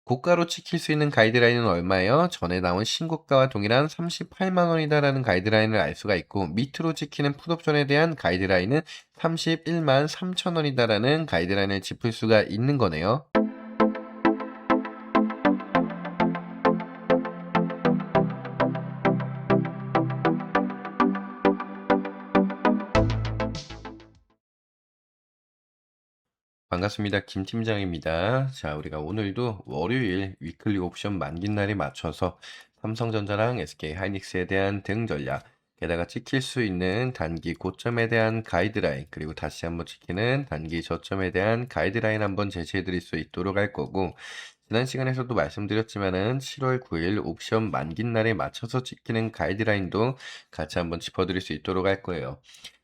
고가로 지킬 수 있는 가이드라인은 얼마예요? 전에 나온 신고가와 동일한 38만 원이다라는 가이드라인을 알 수가 있고, 밑으로 지키는 풋옵션에 대한 가이드라인은 31만 3천 원이다라는 가이드라인을 짚을 수가 있는 거네요. 반갑습니다. 김 팀장입니다. 자, 우리가 오늘도 월요일 위클리 옵션 만기 날에 맞춰서 삼성전자랑 SK 하이닉스에 대한 대응 전략, 게다가 지킬 수 있는 단기 고점에 대한 가이드라인, 그리고 다시 한번 지키는 단기 저점에 대한 가이드라인 한번 제시해 드릴 수 있도록 할 거고, 지난 시간에서도 말씀드렸지만은 7월 9일 옵션 만기 날에 맞춰서 지키는 가이드라인도 같이 한번 짚어드릴 수 있도록 할 거예요.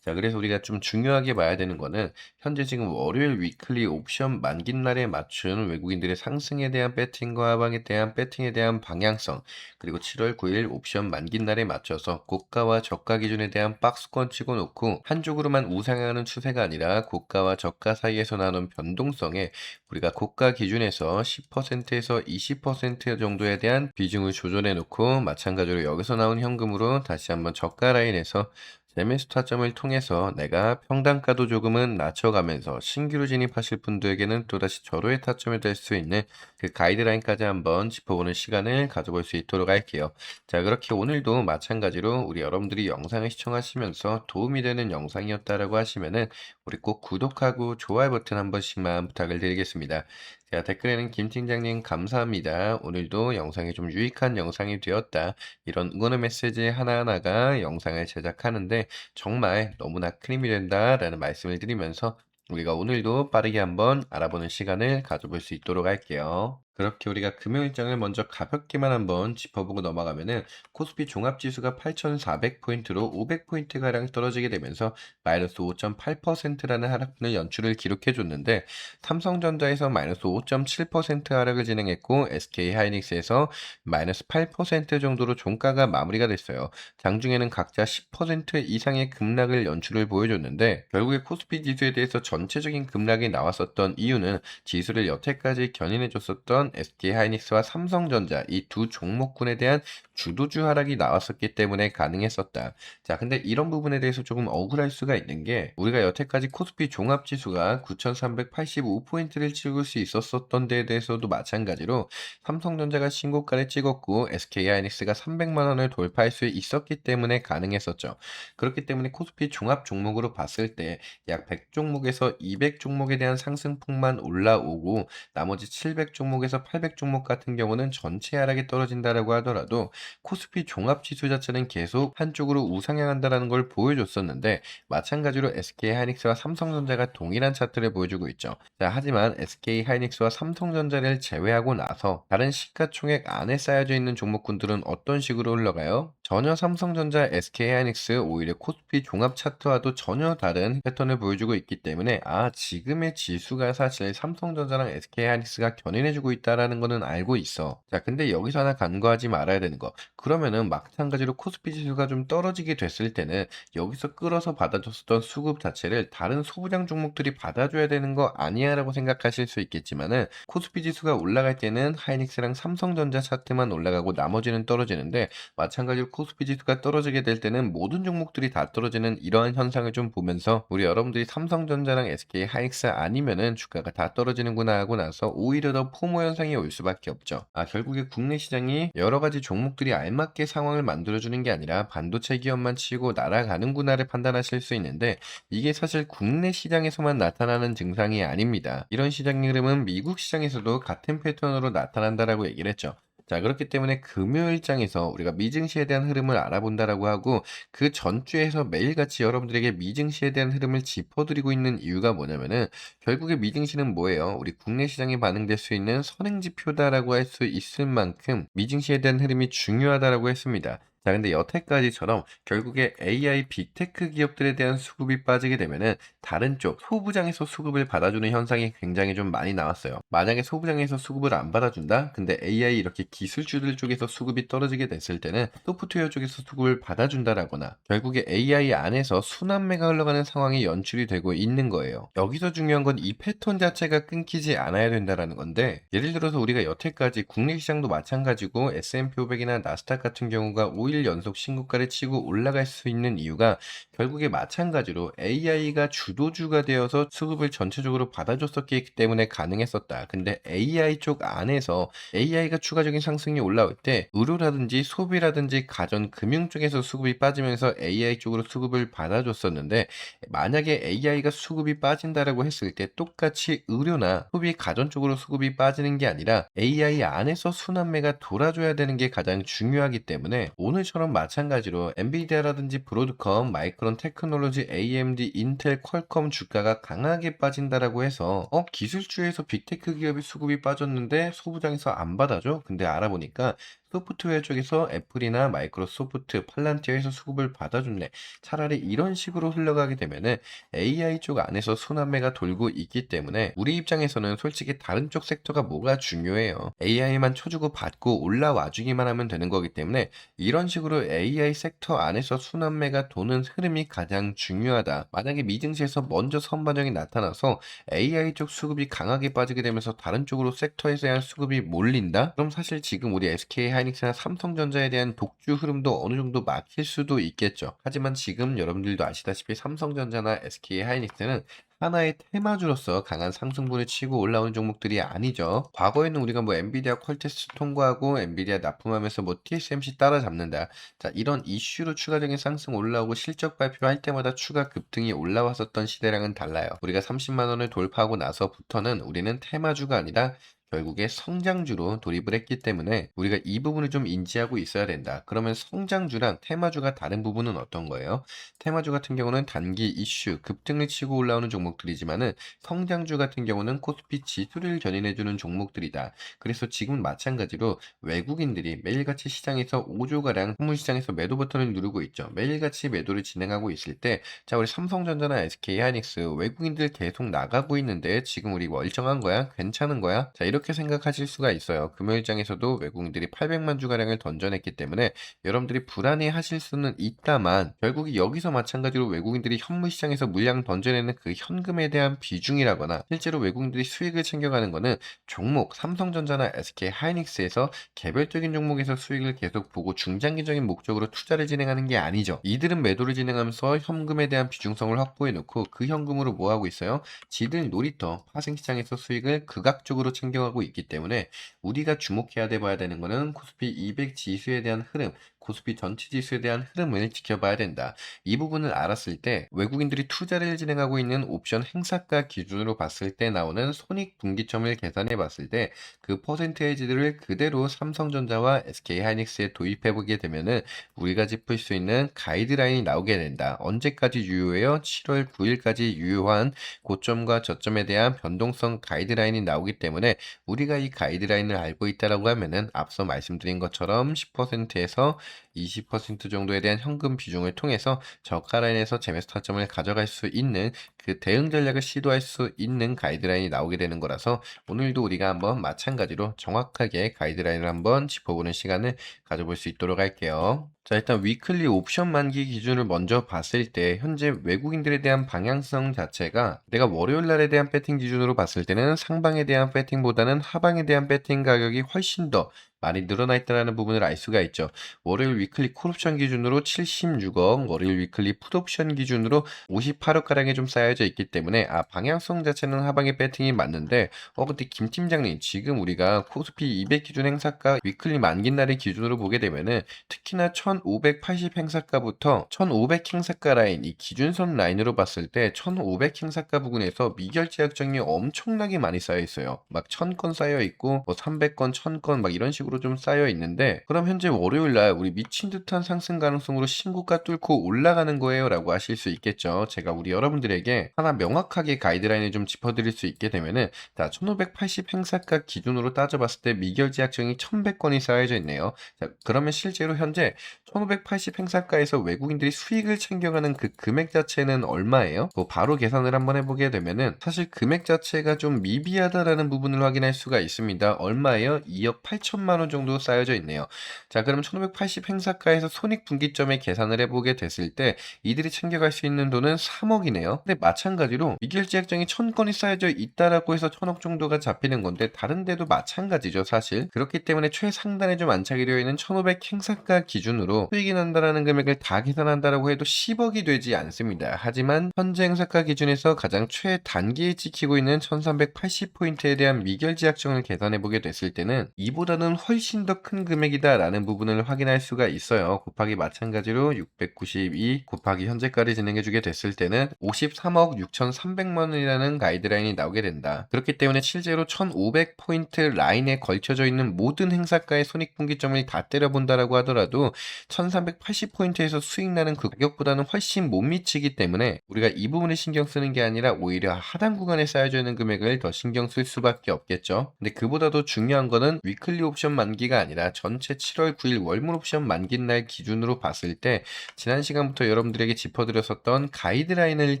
자, 그래서 우리가 좀 중요하게 봐야 되는 거는 현재 지금 월요일 위클리 옵션 만기 날에 맞춘 외국인들의 상승에 대한 배팅과 하방에 대한 배팅에 대한 방향성, 그리고 7월 9일 옵션 만기 날에 맞춰서 고가와 저가 기준에 대한 박스권 치고 놓고 한쪽으로만 우상향하는 추세가 아니라 고가와 저가 사이에서 나는 변동성에 우리가 고가 기준에서 10%에서 20% 정도에 대한 비중을 조절해 놓고, 마찬가지로 여기서 나온 현금으로 다시 한번 저가 라인에서 재매수 타점을 통해서 내가 평단가도 조금은 낮춰가면서 신규로 진입하실 분들에게는 또다시 절호의 타점이 될 수 있는 그 가이드라인까지 한번 짚어보는 시간을 가져볼 수 있도록 할게요. 자, 그렇게 오늘도 마찬가지로 우리 여러분들이 영상을 시청하시면서 도움이 되는 영상이었다라고 하시면은 우리 꼭 구독하고 좋아요 버튼 한 번씩만 부탁을 드리겠습니다. 자, 댓글에는 김 팀장님 감사합니다. 오늘도 영상이 좀 유익한 영상이 되었다, 이런 응원의 메시지 하나하나가 영상을 제작하는데 정말 너무나 큰 힘이 된다라는 말씀을 드리면서 우리가 오늘도 빠르게 한번 알아보는 시간을 가져볼 수 있도록 할게요. 그렇게 우리가 금요일장을 먼저 가볍게만 한번 짚어보고 넘어가면은 코스피 종합지수가 8,400포인트로 500포인트가량 떨어지게 되면서 마이너스 5.8%라는 하락분을 연출을 기록해 줬는데, 삼성전자에서 마이너스 5.7% 하락을 진행했고 SK 하이닉스에서 마이너스 8% 정도로 종가가 마무리가 됐어요. 장중에는 각자 10% 이상의 급락을 연출을 보여줬는데, 결국에 코스피 지수에 대해서 전체적인 급락이 나왔었던 이유는 지수를 여태까지 견인해줬었던 SK 하이닉스와 삼성전자 이 두 종목군에 대한 주도주 하락이 나왔었기 때문에 가능했었다. 자, 근데 이런 부분에 대해서 조금 억울할 수가 있는 게, 우리가 여태까지 코스피 종합지수가 9,385포인트를 찍을 수 있었었던 데에 대해서도 마찬가지로 삼성전자가 신고가를 찍었고 SK하이닉스가 300만 원을 돌파할 수 있었기 때문에 가능했었죠. 그렇기 때문에 코스피 종합 종목으로 봤을 때 약 100종목에서 200종목에 대한 상승폭만 올라오고, 나머지 700종목에서 800종목 같은 경우는 전체 하락이 떨어진다라고 하더라도 코스피 종합 지수 자체는 계속 한쪽으로 우상향한다라는 걸 보여줬었는데, 마찬가지로 SK하이닉스와 삼성전자가 동일한 차트를 보여주고 있죠. 자, 하지만 SK하이닉스와 삼성전자를 제외하고 나서 다른 시가총액 안에 쌓여져 있는 종목군들은 어떤 식으로 흘러가요? 전혀 삼성전자, SK하이닉스 오히려 코스피 종합 차트와도 전혀 다른 패턴을 보여주고 있기 때문에 지금의 지수가 사실 삼성전자랑 SK하이닉스가 견인해주고 있다라는 거는 알고 있어. 자, 근데 여기서 하나 간과하지 말아야 되는 거, 그러면은 마찬가지로 코스피 지수가 좀 떨어지게 됐을 때는 여기서 끌어서 받아줬었던 수급 자체를 다른 소부장 종목들이 받아줘야 되는 거 아니야라고 생각하실 수 있겠지만은, 코스피 지수가 올라갈 때는 하이닉스랑 삼성전자 차트만 올라가고 나머지는 떨어지는데, 마찬가지로 코스피 지수가 떨어지게 될 때는 모든 종목들이 다 떨어지는 이러한 현상을 좀 보면서 우리 여러분들이 삼성전자랑 SK 하이닉스 아니면은 주가가 다 떨어지는구나 하고 나서 오히려 더 포모 현상이 올 수밖에 없죠. 결국에 국내 시장이 여러 가지 종목들이 알맞게 상황을 만들어주는 게 아니라 반도체 기업만 치고 날아가는구나를 판단하실 수 있는데, 이게 사실 국내 시장에서만 나타나는 증상이 아닙니다. 이런 시장 흐름은 미국 시장에서도 같은 패턴으로 나타난다라고 얘기를 했죠. 자, 그렇기 때문에 금요일장에서 우리가 미증시에 대한 흐름을 알아본다라고 하고, 그 전주에서 매일같이 여러분들에게 미증시에 대한 흐름을 짚어드리고 있는 이유가 뭐냐면은, 결국에 미증시는 뭐예요? 우리 국내 시장에 반영될 수 있는 선행지표다라고 할 수 있을 만큼 미증시에 대한 흐름이 중요하다라고 했습니다. 자, 근데 여태까지처럼 결국에 AI 빅테크 기업들에 대한 수급이 빠지게 되면은 다른 쪽 소부장에서 수급을 받아주는 현상이 굉장히 좀 많이 나왔어요. 만약에 소부장에서 수급을 안 받아준다? 근데 AI 이렇게 기술주들 쪽에서 수급이 떨어지게 됐을 때는 소프트웨어 쪽에서 수급을 받아준다라거나 결국에 AI 안에서 순환매가 흘러가는 상황이 연출이 되고 있는 거예요. 여기서 중요한 건 이 패턴 자체가 끊기지 않아야 된다라는 건데, 예를 들어서 우리가 여태까지 국내 시장도 마찬가지고 S&P 500이나 나스닥 같은 경우가 5일 연속 신고가를 치고 올라갈 수 있는 이유가 결국에 마찬가지로 AI가 주도주가 되어서 수급을 전체적으로 받아줬었기 때문에 가능했었다. 근데 AI 쪽 안에서 AI가 추가적인 상승이 올라올 때 의료라든지 소비라든지 가전 금융 쪽에서 수급이 빠지면서 AI 쪽으로 수급을 받아줬었는데, 만약에 AI가 수급이 빠진다라고 했을 때 똑같이 의료나 소비 가전 쪽으로 수급이 빠지는 게 아니라 AI 안에서 순환매가 돌아줘야 되는 게 가장 중요하기 때문에 오늘처럼 마찬가지로 엔비디아라든지 브로드컴, 마이크론 테크놀로지, AMD, 인텔, 퀄컴 주가가 강하게 빠진다라고 해서 기술주에서 빅테크 기업이 수급이 빠졌는데 소부장에서 안 받아줘? 근데 알아보니까 소프트웨어 쪽에서 애플이나 마이크로소프트, 팔란티어에서 수급을 받아줬네. 차라리 이런 식으로 흘러가게 되면은 AI 쪽 안에서 순환매가 돌고 있기 때문에 우리 입장에서는 솔직히 다른 쪽 섹터가 뭐가 중요해요. AI만 쳐주고 받고 올라와 주기만 하면 되는 거기 때문에 이런 식으로 AI 섹터 안에서 순환매가 도는 흐름이 가장 중요하다. 만약에 미증시에서 먼저 선반영이 나타나서 AI 쪽 수급이 강하게 빠지게 되면서 다른 쪽으로 섹터에 대한 수급이 몰린다? 그럼 사실 지금 우리 SK 하이닉스나 삼성전자에 대한 독주 흐름도 어느 정도 막힐 수도 있겠죠. 하지만 지금 여러분들도 아시다시피 삼성전자나 SK 하이닉스는 하나의 테마주로서 강한 상승분을 치고 올라오는 종목들이 아니죠. 과거에는 우리가 뭐 엔비디아 퀄테스트 통과하고 엔비디아 납품하면서 뭐 TSMC 따라잡는다. 자, 이런 이슈로 추가적인 상승 올라오고 실적 발표할 때마다 추가 급등이 올라왔었던 시대랑은 달라요. 우리가 30만 원을 돌파하고 나서부터는 우리는 테마주가 아니라 결국에 성장주로 돌입을 했기 때문에 우리가 이 부분을 좀 인지하고 있어야 된다. 그러면 성장주랑 테마주가 다른 부분은 어떤 거예요? 테마주 같은 경우는 단기 이슈, 급등을 치고 올라오는 종목들이지만은 성장주 같은 경우는 코스피 지수를 견인해주는 종목들이다. 그래서 지금 마찬가지로 외국인들이 매일같이 시장에서 5조가량 선물 시장에서 매도 버튼을 누르고 있죠. 매일같이 매도를 진행하고 있을 때, 자, 우리 삼성전자나 SK 하이닉스 외국인들 계속 나가고 있는데 지금 우리 멀쩡한 거야? 괜찮은 거야? 자, 이렇게 생각하실 수가 있어요. 금요일장에서도 외국인들이 800만 주가량을 던져냈기 때문에 여러분들이 불안해 하실 수는 있다만 결국 여기서 마찬가지로 외국인들이 현물 시장에서 물량 던져내는 그 현금에 대한 비중이라거나 실제로 외국인들이 수익을 챙겨가는 거는 종목 삼성전자나 SK 하이닉스에서 개별적인 종목에서 수익을 계속 보고 중장기적인 목적으로 투자를 진행하는 게 아니죠. 이들은 매도를 진행하면서 현금에 대한 비중성을 확보해 놓고 그 현금으로 뭐 하고 있어요? 지들 놀이터 파생시장에서 수익을 극악적으로 챙겨가고 있기 때문에 우리가 주목해야 돼 봐야 되는 거는 코스피 200 지수에 대한 흐름, 코스피 전체 지수에 대한 흐름을 지켜봐야 된다. 이 부분을 알았을 때 외국인들이 투자를 진행하고 있는 옵션 행사가 기준으로 봤을 때 나오는 손익분기점을 계산해 봤을 때 그 퍼센테이지들을 그대로 삼성전자와 SK하이닉스에 도입해 보게 되면은 우리가 짚을 수 있는 가이드라인이 나오게 된다. 언제까지 유효해요? 7월 9일까지 유효한 고점과 저점에 대한 변동성 가이드라인이 나오기 때문에 우리가 이 가이드라인을 알고 있다라고 하면은 앞서 말씀드린 것처럼 10%에서 20% 정도에 대한 현금 비중을 통해서 저가 라인에서 재매수 타점을 가져갈 수 있는 그 대응 전략을 시도할 수 있는 가이드라인이 나오게 되는 거라서 오늘도 우리가 한번 마찬가지로 정확하게 가이드라인을 한번 짚어보는 시간을 가져볼 수 있도록 할게요. 자, 일단 위클리 옵션 만기 기준을 먼저 봤을 때 현재 외국인들에 대한 방향성 자체가 내가 월요일 날에 대한 배팅 기준으로 봤을 때는 상방에 대한 배팅보다는 하방에 대한 배팅 가격이 훨씬 더 많이 늘어나 있다는 부분을 알 수가 있죠. 월요일 위클리 콜옵션 기준으로 76억, 월요일 위클리 풋옵션 기준으로 58억가량이 좀 쌓여져 있기 때문에 방향성 자체는 하방에 배팅이 맞는데 근데 김 팀장님 지금 우리가 코스피 200 기준 행사가 위클리 만기 날의 기준으로 보게 되면은 특히나 1580 행사가부터 1500 행사가 라인 이 기준선 라인으로 봤을 때 1500 행사가 부근에서 미결제 약정이 엄청나게 많이 쌓여 있어요. 막 1000건 쌓여 있고 뭐 300건, 1000건 막 이런 식으로 지속적으로 좀 쌓여 있는데 그럼 현재 월요일 날 우리 미친 듯한 상승 가능성으로 신고가 뚫고 올라가는 거예요라고 하실 수 있겠죠. 제가 우리 여러분들에게 하나 명확하게 가이드라인을 좀 짚어드릴 수 있게 되면은 자, 1580 행사가 기준으로 따져봤을 때 미결제 약정이 1100건이 쌓여져 있네요. 자, 그러면 실제로 현재 1580 행사가에서 외국인들이 수익을 챙겨가는 그 금액 자체는 얼마예요? 뭐 바로 계산을 한번 해보게 되면은 사실 금액 자체가 좀 미비하다라는 부분을 확인할 수가 있습니다. 얼마예요? 2억 8천만 원 정도 쌓여져 있네요. 자, 그럼 1580 행사가에서 손익분기점에 계산을 해보게 됐을 때 이들이 챙겨갈 수 있는 돈은 3억이네요. 근데 마찬가지로 미결제 약정이 1000건이 쌓여져 있다라고 해서 1000억 정도가 잡히는 건데 다른 데도 마찬가지죠, 사실. 그렇기 때문에 최상단에 좀 안착이 되어 있는 1500 행사가 기준으로 수익이 난다라는 금액을 다 계산한다라고 해도 10억이 되지 않습니다. 하지만 현재 행사가 기준에서 가장 최단기에 찍히고 있는 1380포인트에 대한 미결제 약정을 계산해 보게 됐을 때는 이보다는 훨씬 더 큰 금액이다라는 부분을 확인할 수가 있어요. 곱하기 마찬가지로 692 곱하기 현재까지 진행해 주게 됐을 때는 53억 6,300만 원이라는 가이드라인이 나오게 된다. 그렇기 때문에 실제로 1500포인트 라인에 걸쳐져 있는 모든 행사가의 손익분기점을 다 때려본다라고 하더라도 1380포인트에서 수익 나는 그 가격보다는 훨씬 못 미치기 때문에 우리가 이 부분을 신경 쓰는 게 아니라 오히려 하단 구간에 쌓여져 있는 금액을 더 신경 쓸 수밖에 없겠죠. 근데 그보다도 중요한 거는 위클리 옵션 만기가 아니라 전체 7월 9일 월물 옵션 만기 날 기준으로 봤을 때 지난 시간부터 여러분들에게 짚어드렸었던 가이드라인을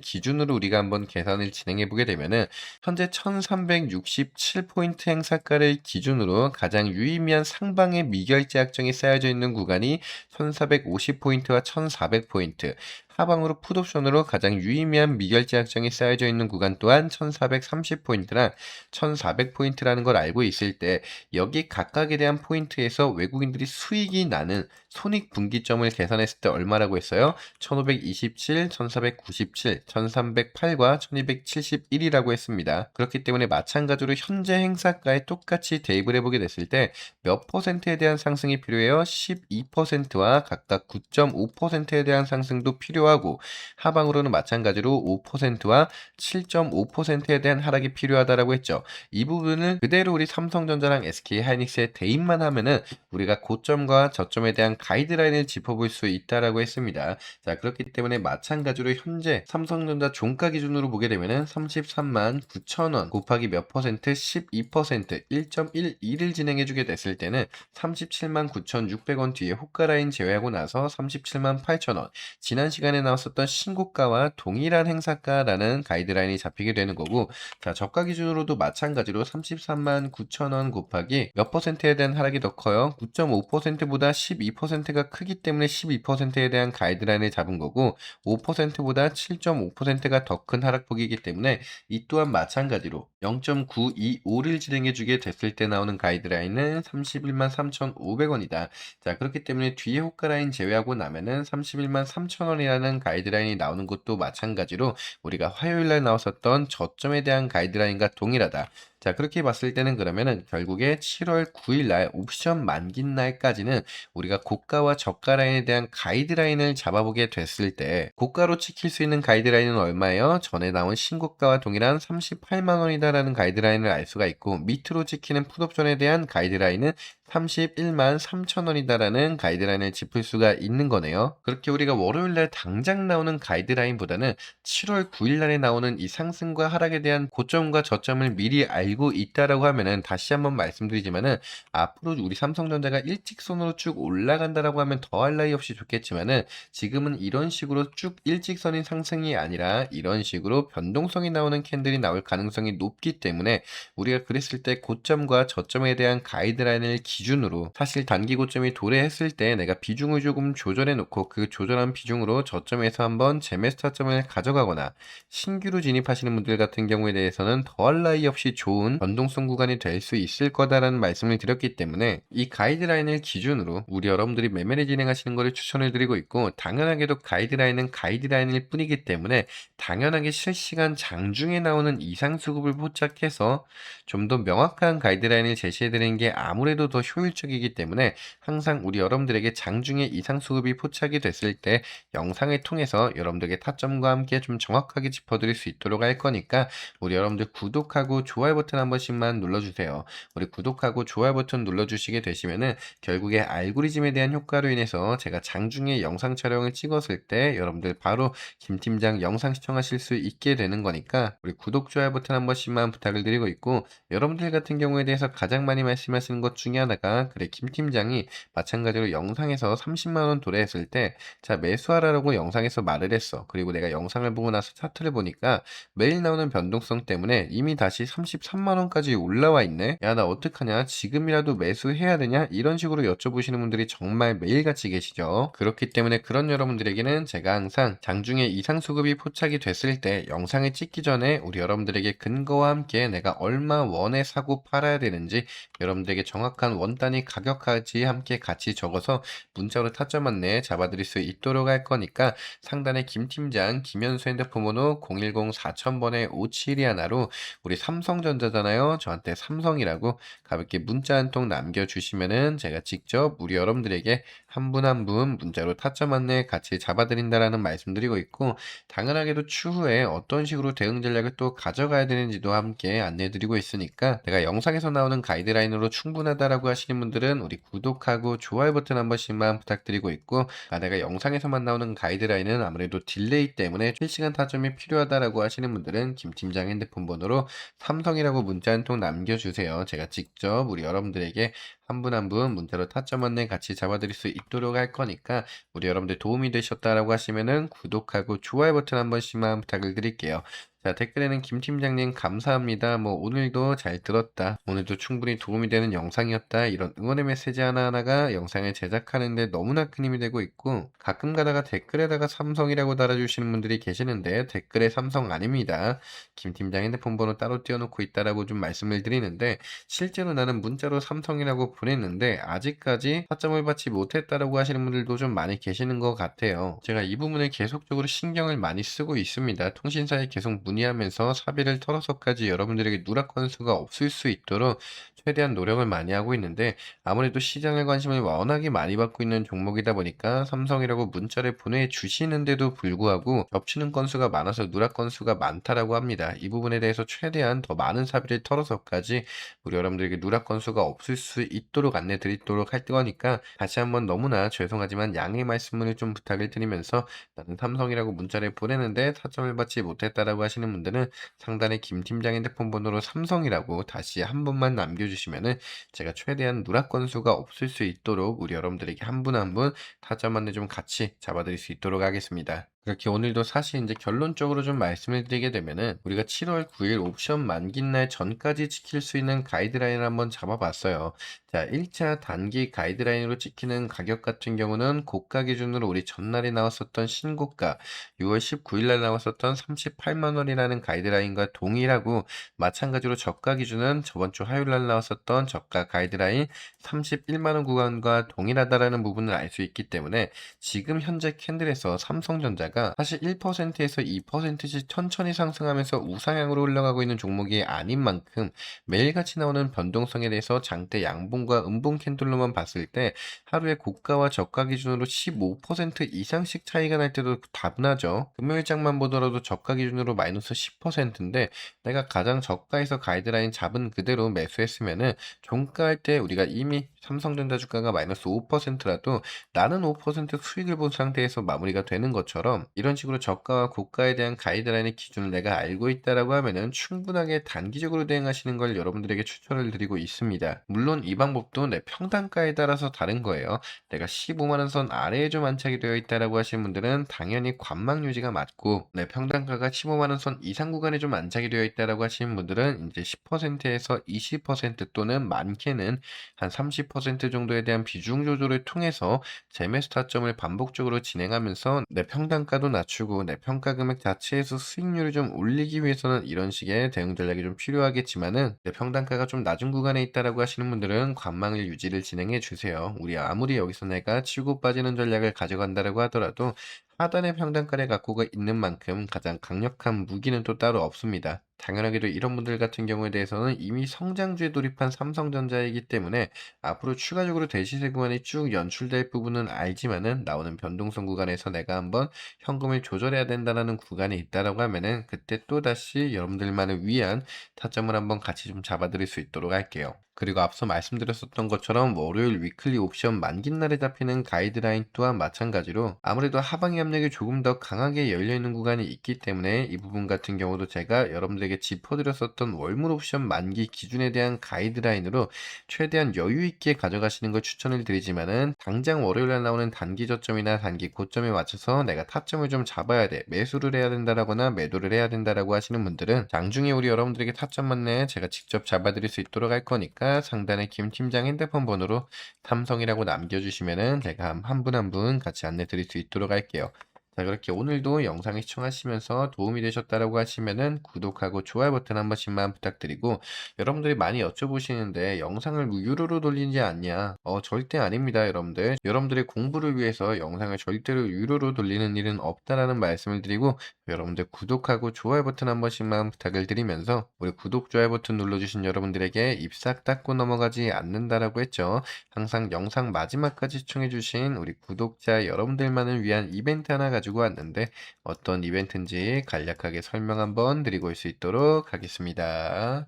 기준으로 우리가 한번 계산을 진행해 보게 되면은 현재 1367포인트 행사가를 기준으로 가장 유의미한 상방의 미결제 약정이 쌓여져 있는 구간이 1450포인트와 1400포인트, 하방으로 풋옵션으로 가장 유의미한 미결제 약정이 쌓여져 있는 구간 또한 1430포인트랑 1400포인트라는 걸 알고 있을 때 여기 각각에 대한 포인트에서 외국인들이 수익이 나는 손익분기점을 계산했을 때 얼마라고 했어요? 1527, 1497, 1308과 1271이라고 했습니다. 그렇기 때문에 마찬가지로 현재 행사가에 똑같이 대입을 해보게 됐을 때 몇 퍼센트에 대한 상승이 필요해요? 12%와 각각 9.5%에 대한 상승도 필요하고 하방으로는 마찬가지로 5%와 7.5%에 대한 하락이 필요하다라고 했죠. 이 부분을 그대로 우리 삼성전자랑 SK하이닉스에 대입만 하면은 우리가 고점과 저점에 대한 가이드라인을 짚어볼 수 있다라고 했습니다. 자, 그렇기 때문에 마찬가지로 현재 삼성전자 종가 기준으로 보게 되면은 33만 9천 원 곱하기 몇 퍼센트? 12% 1.12를 진행해 주게 됐을 때는 37만 9,600원 뒤에 호가라인 제외하고 나서 37만 8천 원. 지난 시간에 나왔었던 신고가와 동일한 행사가라는 가이드라인이 잡히게 되는 거고, 자, 저가 기준으로도 마찬가지로 33만 9천 원 곱하기 몇 퍼센트에 대한 하락이 더 커요? 9.5%보다 12%가 크기 때문에 12%에 대한 가이드라인을 잡은 거고 5%보다 7.5%가 더 큰 하락폭이기 때문에 이 또한 마찬가지로 0.925를 진행해 주게 됐을 때 나오는 가이드라인은 31만 3,500원이다. 자, 그렇기 때문에 뒤에 호가라인 제외하고 나면은 31만 3천 원이라는 가이드라인이 나오는 것도 마찬가지로 우리가 화요일날 나왔었던 저점에 대한 가이드라인과 동일하다. 자, 그렇게 봤을 때는 그러면은 결국에 7월 9일 날 옵션 만기 날까지는 우리가 고가와 저가 라인에 대한 가이드라인을 잡아보게 됐을 때 고가로 찍힐 수 있는 가이드라인은 얼마예요? 전에 나온 신고가와 동일한 38만 원이다라는 가이드라인을 알 수가 있고 밑으로 찍히는 풋옵션에 대한 가이드라인은 31만 3천 원이다라는 가이드라인을 짚을 수가 있는 거네요. 그렇게 우리가 월요일날 당장 나오는 가이드라인보다는 7월 9일날에 나오는 이 상승과 하락에 대한 고점과 저점을 미리 알고 있다라고 하면은 다시 한번 말씀드리지만은 앞으로 우리 삼성전자가 일직선으로 쭉 올라간다라고 하면 더할 나위 없이 좋겠지만은 지금은 이런 식으로 쭉 일직선인 상승이 아니라 이런 식으로 변동성이 나오는 캔들이 나올 가능성이 높기 때문에 우리가 그랬을 때 고점과 저점에 대한 가이드라인을 기준으로 사실 단기 고점이 도래했을 때 내가 비중을 조금 조절해 놓고 그 조절한 비중으로 저점에서 한번 재매 스타점을 가져가거나 신규로 진입하시는 분들 같은 경우에 대해서는 더할 나위 없이 좋은 변동성 구간이 될 수 있을 거다라는 말씀을 드렸기 때문에 이 가이드라인을 기준으로 우리 여러분들이 매매를 진행하시는 것을 추천을 드리고 있고 당연하게도 가이드라인은 가이드라인일 뿐이기 때문에 당연하게 실시간 장중에 나오는 이상 수급을 포착해서 좀 더 명확한 가이드라인을 제시해 드리는 게 아무래도 더 효율적이기 때문에 항상 우리 여러분들에게 장중에 이상 수급이 포착이 됐을 때 영상을 통해서 여러분들에게 타점과 함께 좀 정확하게 짚어드릴 수 있도록 할 거니까 우리 여러분들 구독하고 좋아요 버튼 한 번씩만 눌러주세요. 우리 구독하고 좋아요 버튼 눌러주시게 되시면은 결국에 알고리즘에 대한 효과로 인해서 제가 장중에 영상 촬영을 찍었을 때 여러분들 바로 김 팀장 영상 시청하실 수 있게 되는 거니까 우리 구독, 좋아요 버튼 한 번씩만 부탁을 드리고 있고 여러분들 같은 경우에 대해서 가장 많이 말씀하시는 것 중에 하나가 그래 김 팀장이 마찬가지로 영상에서 30만 원 도래했을 때 자 매수하라고 영상에서 말을 했어. 그리고 내가 영상을 보고 나서 차트를 보니까 매일 나오는 변동성 때문에 이미 다시 33만 원까지 올라와 있네. 야, 나 어떡하냐? 지금이라도 매수해야 되냐? 이런 식으로 여쭤보시는 분들이 정말 매일같이 계시죠. 그렇기 때문에 그런 여러분들에게는 제가 항상 장중에 이상 수급이 포착이 됐을 때 영상을 찍기 전에 우리 여러분들에게 근거와 함께 내가 얼마 원에 사고 팔아야 되는지 여러분들에게 정확한 원 단위 가격까지 함께 같이 적어서 문자로 타점 안내 잡아드릴 수 있도록 할 거니까 상단에 김 팀장 김현수 핸드폰 번호 010-4000번에 57이 하나로 우리 삼성전자잖아요. 저한테 삼성이라고 가볍게 문자 한 통 남겨주시면은 제가 직접 우리 여러분들에게 한 분 한 분 문자로 타점 안내 같이 잡아드린다라는 말씀드리고 있고 당연하게도 추후에 어떤 식으로 대응 전략을 또 가져가야 되는지도 함께 안내드리고 있으니까 내가 영상에서 나오는 가이드라인으로 충분하다라고 하시는 분들은 우리 구독하고 좋아요 버튼 한 번씩만 부탁드리고 있고 내가 영상에서만 나오는 가이드라인은 아무래도 딜레이 때문에 실시간 타점이 필요하다라고 하시는 분들은 김 팀장 핸드폰 번호로 삼성이라고 문자 한 통 남겨주세요. 제가 직접 우리 여러분들에게 한 분 한 분 문자로 타점 안내 같이 잡아드릴 수 있도록 할 거니까 우리 여러분들 도움이 되셨다라고 하시면은 구독하고 좋아요 버튼 한 번씩만 부탁을 드릴게요. 자, 댓글에는 김 팀장님 감사합니다. 뭐 오늘도 잘 들었다. 오늘도 충분히 도움이 되는 영상이었다. 이런 응원의 메시지 하나하나가 영상을 제작하는데 너무나 큰 힘이 되고 있고 가끔 가다가 댓글에다가 삼성이라고 달아주시는 분들이 계시는데 댓글에 삼성 아닙니다. 김 팀장 핸드폰 번호 따로 띄워놓고 있다라고 좀 말씀을 드리는데 실제로 나는 문자로 삼성이라고 보냈는데 아직까지 타점을 받지 못했다라고 하시는 분들도 좀 많이 계시는 것 같아요. 제가 이 부분을 계속적으로 신경을 많이 쓰고 있습니다. 통신사에 계속 문의하면서 사비를 털어서까지 여러분들에게 누락 건수가 없을 수 있도록 최대한 노력을 많이 하고 있는데 아무래도 시장의 관심을 워낙에 많이 받고 있는 종목이다 보니까 삼성이라고 문자를 보내주시는데도 불구하고 겹치는 건수가 많아서 누락 건수가 많다라고 합니다. 이 부분에 대해서 최대한 더 많은 사비를 털어서까지 우리 여러분들에게 누락 건수가 없을 수 있도록 안내 드리도록 할 거니까 다시 한번 너무나 죄송하지만 양해 말씀을 좀 부탁을 드리면서 나는 삼성이라고 문자를 보내는데 타점을 받지 못했다라고 하시는 분들은 상단에 김 팀장 핸드폰 번호로 삼성이라고 다시 한 번만 남겨주시면은 제가 최대한 누락 건수가 없을 수 있도록 우리 여러분들에게 한 분 한 분 타점 안내 좀 같이 잡아드릴 수 있도록 하겠습니다. 그렇게 오늘도 사실 이제 결론적으로 좀 말씀을 드리게 되면은 우리가 7월 9일 옵션 만긴 날 전까지 지킬 수 있는 가이드라인을 한번 잡아봤어요. 자, 1차 단기 가이드라인으로 찍히는 가격 같은 경우는 고가 기준으로 우리 전날에 나왔었던 신고가 6월 19일 날 나왔었던 38만 원이라는 가이드라인과 동일하고 마찬가지로 저가 기준은 저번 주 화요일 날 나왔었던 저가 가이드라인 31만 원 구간과 동일하다라는 부분을 알 수 있기 때문에 지금 현재 캔들에서 삼성전자가 사실 1%에서 2%씩 천천히 상승하면서 우상향으로 흘러가고 있는 종목이 아닌 만큼 매일같이 나오는 변동성에 대해서 장대 양봉과 음봉 캔들로만 봤을 때 하루에 고가와 저가 기준으로 15% 이상씩 차이가 날 때도 다분하죠. 금요일장만 보더라도 저가 기준으로 마이너스 10%인데 내가 가장 저가에서 가이드라인 잡은 그대로 매수했으면은 종가할 때 우리가 이미 삼성전자 주가가 마이너스 5%라도 나는 5% 수익을 본 상태에서 마무리가 되는 것처럼 이런 식으로 저가와 고가에 대한 가이드라인의 기준을 내가 알고 있다라고 하면은 충분하게 단기적으로 대응하시는 걸 여러분들에게 추천을 드리고 있습니다. 물론 이 방법도 내 평단가에 따라서 다른 거예요. 내가 15만 원 선 아래에 좀 안착이 되어 있다라고 하시는 분들은 당연히 관망 유지가 맞고 내 평단가가 15만 원 선 이상 구간에 좀 안착이 되어 있다라고 하시는 분들은 이제 10%에서 20% 또는 많게는 한 30% 정도에 대한 비중 조절을 통해서 재매수 타점을 반복적으로 진행하면서 내 평단가도 낮추고 내 평가 금액 자체에서 수익률을 좀 올리기 위해서는 이런 식의 대응 전략이 좀 필요하겠지만은 내 평단가가 좀 낮은 구간에 있다라고 하시는 분들은 관망을 유지를 진행해 주세요. 우리 아무리 여기서 내가 치고 빠지는 전략을 가져간다라고 하더라도 하단의 평단가를 갖고 있는 만큼 가장 강력한 무기는 또 따로 없습니다. 당연하게도 이런 분들 같은 경우에 대해서는 이미 성장주에 돌입한 삼성전자이기 때문에 앞으로 추가적으로 대시세 구간이 쭉 연출될 부분은 알지만은 나오는 변동성 구간에서 내가 한번 현금을 조절해야 된다라는 구간이 있다라고 하면은 그때 또다시 여러분들만을 위한 타점을 한번 같이 좀 잡아드릴 수 있도록 할게요. 그리고 앞서 말씀드렸었던 것처럼 월요일 위클리 옵션 만기 날에 잡히는 가이드라인 또한 마찬가지로 아무래도 하방의 압력이 조금 더 강하게 열려있는 구간이 있기 때문에 이 부분 같은 경우도 제가 여러분들에게 짚어드렸었던 월물 옵션 만기 기준에 대한 가이드라인으로 최대한 여유 있게 가져가시는 걸 추천을 드리지만은 당장 월요일에 나오는 단기 저점이나 단기 고점에 맞춰서 내가 타점을 좀 잡아야 돼, 매수를 해야 된다라거나 매도를 해야 된다라고 하시는 분들은 장중에 우리 여러분들에게 타점 맞네 제가 직접 잡아드릴 수 있도록 할 거니까 상단에 김 팀장 핸드폰 번호로 삼성이라고 남겨주시면은 제가 한 분 한 분 같이 안내 드릴 수 있도록 할게요. 자, 그렇게 오늘도 영상 시청하시면서 도움이 되셨다라고 하시면은 구독하고 좋아요 버튼 한 번씩만 부탁드리고, 여러분들이 많이 여쭤보시는데 영상을 뭐 유료로 돌리지 않냐? 절대 아닙니다, 여러분들. 여러분들의 공부를 위해서 영상을 절대로 유료로 돌리는 일은 없다라는 말씀을 드리고, 여러분들 구독하고 좋아요 버튼 한 번씩만 부탁을 드리면서 우리 구독, 좋아요 버튼 눌러주신 여러분들에게 입 싹 닦고 넘어가지 않는다라고 했죠. 항상 영상 마지막까지 시청해주신 우리 구독자 여러분들만을 위한 이벤트 하나 가지고 왔는데 어떤 이벤트인지 간략하게 설명 한번 드리고 올 수 있도록 하겠습니다.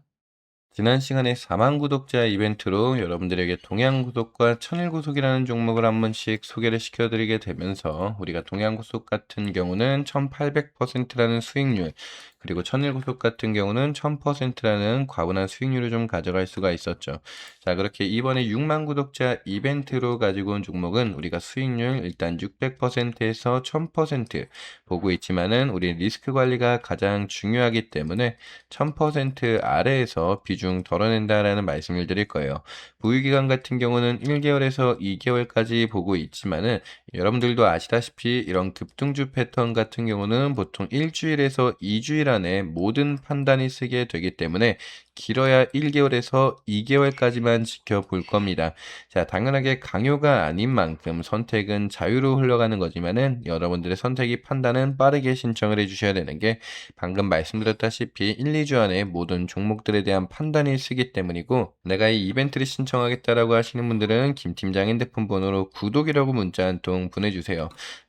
지난 시간에 4만 구독자 이벤트로 여러분들에게 동양구속과 천일구속이라는 종목을 한 번씩 소개를 시켜드리게 되면서 우리가 동양구속 같은 경우는 1800%라는 수익률, 그리고 천일구속 같은 경우는 1000%라는 과분한 수익률을 좀 가져갈 수가 있었죠. 자, 그렇게 이번에 6만 구독자 이벤트로 가지고 온 종목은 우리가 수익률 일단 600%에서 1000% 보고 있지만은 우리 리스크 관리가 가장 중요하기 때문에 1000% 아래에서 비중 덜어낸다라는 말씀을 드릴 거예요. 보유기간 같은 경우는 1개월에서 2개월까지 보고 있지만은 여러분들도 아시다시피 이런 급등주 패턴 같은 경우는 보통 일주일에서 2주일 안에 모든 판단이 쓰게 되기 때문에 길어야 1개월에서 2개월까지만 지켜볼 겁니다. 자, 당연하게 강요가 아닌 만큼 선택은 자유로 흘러가는 거지만은 여러분들의 선택이 판단은 빠르게 신청을 해주셔야 되는 게 방금 말씀드렸다시피 1, 2주 안에 모든 종목들에 대한 판단이 쓰기 때문이고, 내가 이 이벤트를 신청하겠다라고 하시는 분들은 김 팀장 핸드폰 번호로 구독이라고 문자 한 통 보내주세요.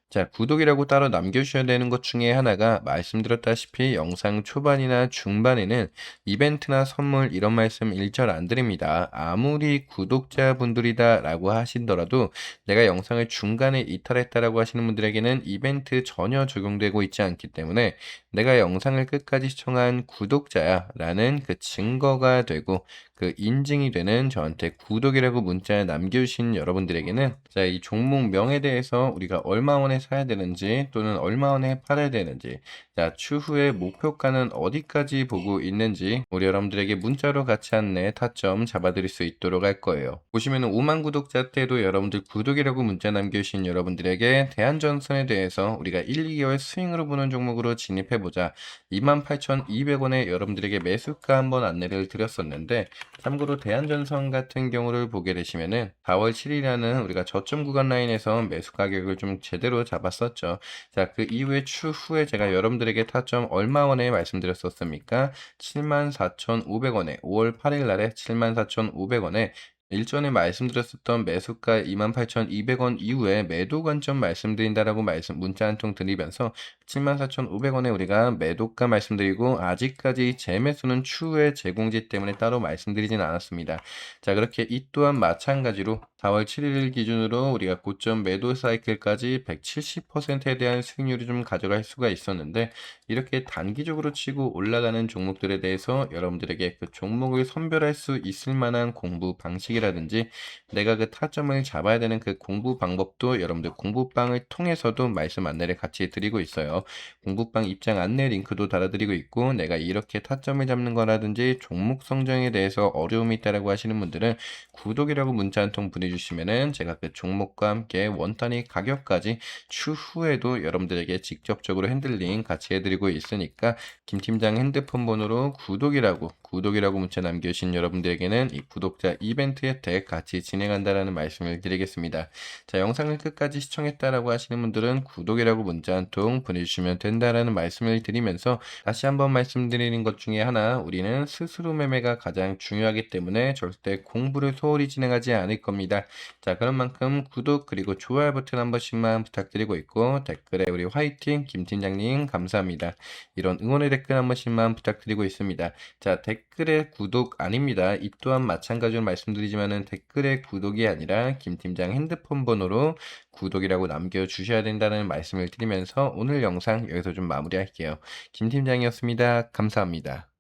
자, 구독이라고 따로 남겨주셔야 되는 것 중에 하나가 말씀드렸다시피 영상 초반이나 중반에는 이벤트나 선물 이런 말씀 일절 안 드립니다. 아무리 구독자분들이다 라고 하시더라도 내가 영상을 중간에 이탈했다라고 하시는 분들에게는 이벤트 전혀 적용되고 있지 않기 때문에 내가 영상을 끝까지 시청한 구독자야 라는 그 증거가 되고 그 인증이 되는 저한테 구독이라고 문자 남겨주신 여러분들에게는 자, 이 종목 명에 대해서 우리가 얼마 원에 사야 되는지 또는 얼마 원에 팔아야 되는지, 자, 추후에 목표가는 어디까지 보고 있는지 우리 여러분들에게 문자로 같이 안내 타점 잡아드릴 수 있도록 할 거예요. 보시면은 5만 구독자 때도 여러분들 구독이라고 문자 남겨주신 여러분들에게 대한전선에 대해서 우리가 1, 2개월 스윙으로 보는 종목으로 진입해보자 28,200원에 여러분들에게 매수가 한번 안내를 드렸었는데, 참고로 대한전선 같은 경우를 보게 되시면은 4월 7일이라는 우리가 저점 구간 라인에서 매수 가격을 좀 제대로 잡았었죠. 자, 그 이후에 추후에 제가 여러분들에게 타점 얼마 원에 말씀드렸었습니까? 74,500원에 5월 8일 날에 74,500원에 일전에 말씀드렸었던 매수가 28,200원 이후에 매도 관점 말씀드린다라고 문자 한 통 드리면서 74,500원에 우리가 매도가 말씀드리고 아직까지 재매수는 추후에 제공지 때문에 따로 말씀드리진 않았습니다. 자, 그렇게 이 또한 마찬가지로 4월 7일 기준으로 우리가 고점 매도 사이클까지 170%에 대한 수익률을 좀 가져갈 수가 있었는데, 이렇게 단기적으로 치고 올라가는 종목들에 대해서 여러분들에게 그 종목을 선별할 수 있을 만한 공부 방식이라든지 내가 그 타점을 잡아야 되는 그 공부 방법도 여러분들 공부방을 통해서도 말씀 안내를 같이 드리고 있어요. 공부방 입장 안내 링크도 달아드리고 있고, 내가 이렇게 타점을 잡는 거라든지 종목 성정에 대해서 어려움이 있다라고 하시는 분들은 구독이라고 문자 한 통 보내주시면 보내주시면은 제가 그 종목과 함께 원 단위 가격까지 추후에도 여러분들에게 직접적으로 핸들링 같이 해드리고 있으니까 김 팀장 핸드폰 번호로 구독이라고 문자 남겨주신 여러분들에게는 이 구독자 이벤트 혜택 같이 진행한다라는 말씀을 드리겠습니다. 자, 영상을 끝까지 시청했다라고 하시는 분들은 구독이라고 문자 한 통 보내주시면 된다라는 말씀을 드리면서 다시 한번 말씀드리는 것 중에 하나, 우리는 스스로 매매가 가장 중요하기 때문에 절대 공부를 소홀히 진행하지 않을 겁니다. 자, 그런 만큼 구독 그리고 좋아요 버튼 한 번씩만 부탁드리고 있고, 댓글에 우리 화이팅 김 팀장님 감사합니다. 이런 응원의 댓글 한 번씩만 부탁드리고 있습니다. 자, 댓글에 구독 아닙니다. 이 또한 마찬가지로 말씀드리지만은 댓글에 구독이 아니라 김 팀장 핸드폰 번호로 구독이라고 남겨주셔야 된다는 말씀을 드리면서 오늘 영상 여기서 좀 마무리할게요. 김 팀장이었습니다. 감사합니다.